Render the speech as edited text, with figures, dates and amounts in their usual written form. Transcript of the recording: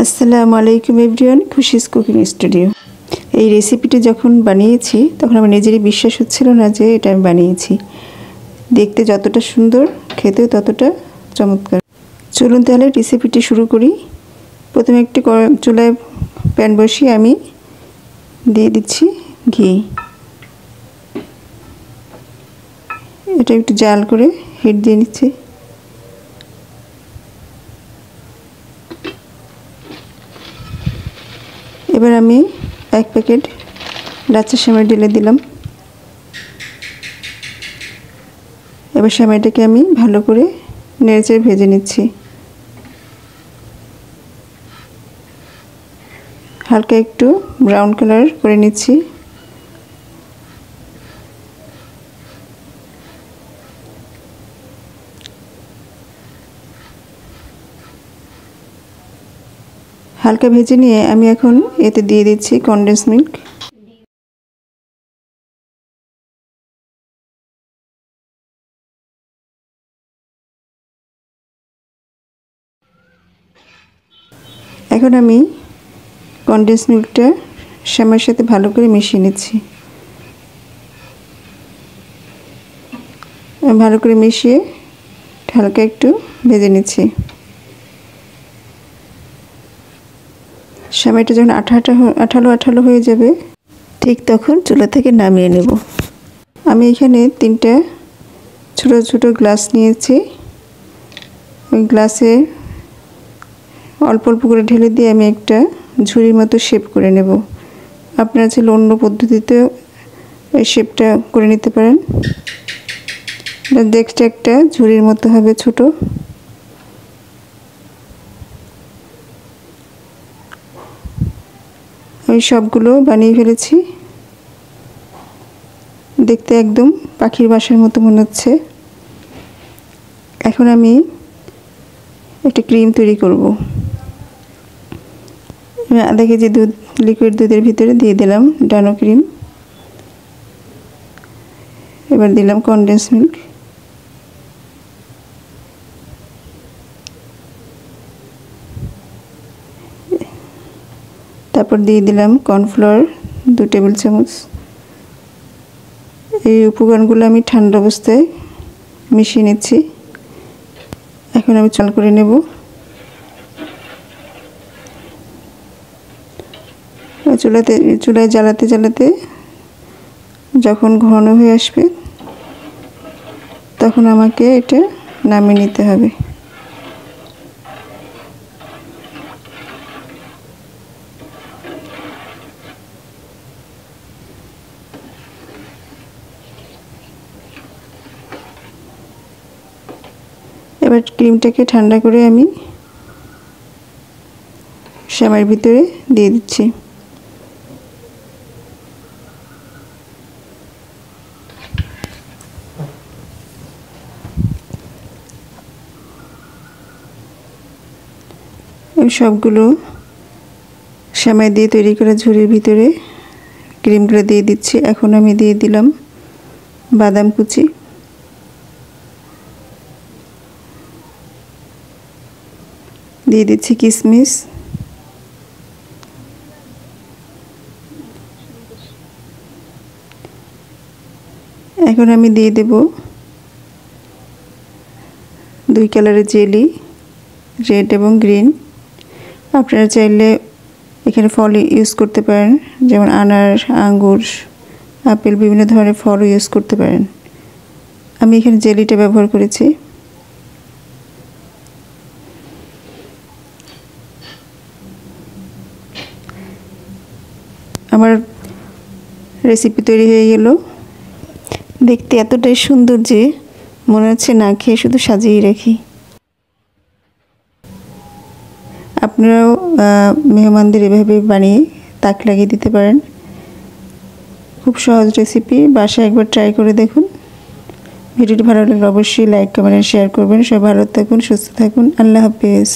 আসসালামু আলাইকুম everyone, Khushi's cooking studio. এই রেসিপিটি যখন বানিয়েছি তখন আমার নিজেরই বিশ্বাস হচ্ছিল না যে এটা আমি বানিয়েছি। দেখতে যতটা সুন্দর, খেতেও ততটা চমৎকার। চলুন তাহলে রেসিপিটি শুরু করি। প্রথমে একটি চুলায় প্যান বসিয়ে আমি দিয়ে দিচ্ছি ঘি। এটা একটু জাল করে হিট দিয়ে নিচ্ছি। এবার আমি 1 প্যাকেট লাচ্ছা সেমাই ঢেলে দিলাম। এবার সেমাইটাকে আমি ভালো করে নেড়েচেড়ে ভেজে নিচ্ছি। হালকা একটু ব্রাউন কালার করে নিচ্ছি। হালকা ভেজে নিয়ে আমি এখন এতে দিয়ে দিচ্ছি কনডেন্স মিল্ক। এখন আমি কনডেন্স মিল্কটা সেমাইয়ের সাথে ভালো করে মিশিয়ে নিচ্ছি। ভালো করে মিশিয়ে হালকা একটু ভেজে নিচ্ছি। সেমাইটা যখন আঠালো হয়ে যাবে ঠিক তখন চুলা থেকে নামিয়ে নেব। আমি এখানে 3টা ছোট ছোট গ্লাস নিয়েছি। ওই গ্লাসে অল্প অল্প করে ঢেলে দিয়ে আমি একটা ঝুড়ির মতো শেপ করে নেব। আপনারা চাইলে অন্য পদ্ধতিতে ওই শেপটা করে নিতে পারেন। দেখতে একটা ঝুড়ির মতো হবে ছোট। আমি সবগুলো বানিয়ে ফেলেছি। দেখতে একদম পাখির বাসার মতো মনে হচ্ছে। এখন আমি একটা ক্রিম তৈরি করব। আমি আধা কেজি দুধ, লিকুইড দুধের ভিতরে দিয়ে দিলাম ডানো ক্রিম। এবার দিলাম কনডেন্স মিল্ক। তারপর দিয়ে দিলাম কর্নফ্লাওয়ার 2 টেবিল চামচ। এই উপকরণগুলো আমি ঠান্ডা অবস্থায় মিশিয়ে নিচ্ছি। এখন আমি চাল করে নেব। চুলায় জ্বালাতে জ্বালাতে যখন ঘন হয়ে আসবে তখন আমাকে এটা নামিয়ে নিতে হবে। এবার ক্রিমটাকে ঠান্ডা করে আমি সেমাইয়ের ভিতরে দিয়ে দিচ্ছি। সবগুলো সেমাই দিয়ে তৈরি করা ঝুড়ির ভিতরে ক্রিমগুলো দিয়ে দিচ্ছি। এখন আমি দিয়ে দিলাম বাদাম কুচি। দিয়ে দিচ্ছি কিশমিশ। এখন আমি দিয়ে দেব 2 কালারের জেলি, রেড এবং গ্রিন। আপনারা চাইলে এখানে ফল ইউজ করতে পারেন, যেমন আনার, আঙ্গুর, আপেল, বিভিন্ন ধরনের ফলও ইউজ করতে পারেন। আমি এখানে জেলিটা ব্যবহার করেছি। আমার রেসিপি তৈরি হয়ে গেল। দেখতে এতটাই সুন্দর যে মনে হচ্ছে না খেয়ে শুধু সাজিয়ে রাখি। আপনারাও মেহমানদের এভাবে বানিয়ে তাক লাগিয়ে দিতে পারেন। খুব সহজ রেসিপি, বাসায় একবার ট্রাই করে দেখুন। ভিডিওটি ভালো লাগলে অবশ্যই লাইক, কমেন্ট, শেয়ার করবেন। সবাই ভালো থাকুন, সুস্থ থাকুন। আল্লাহ হাফেজ।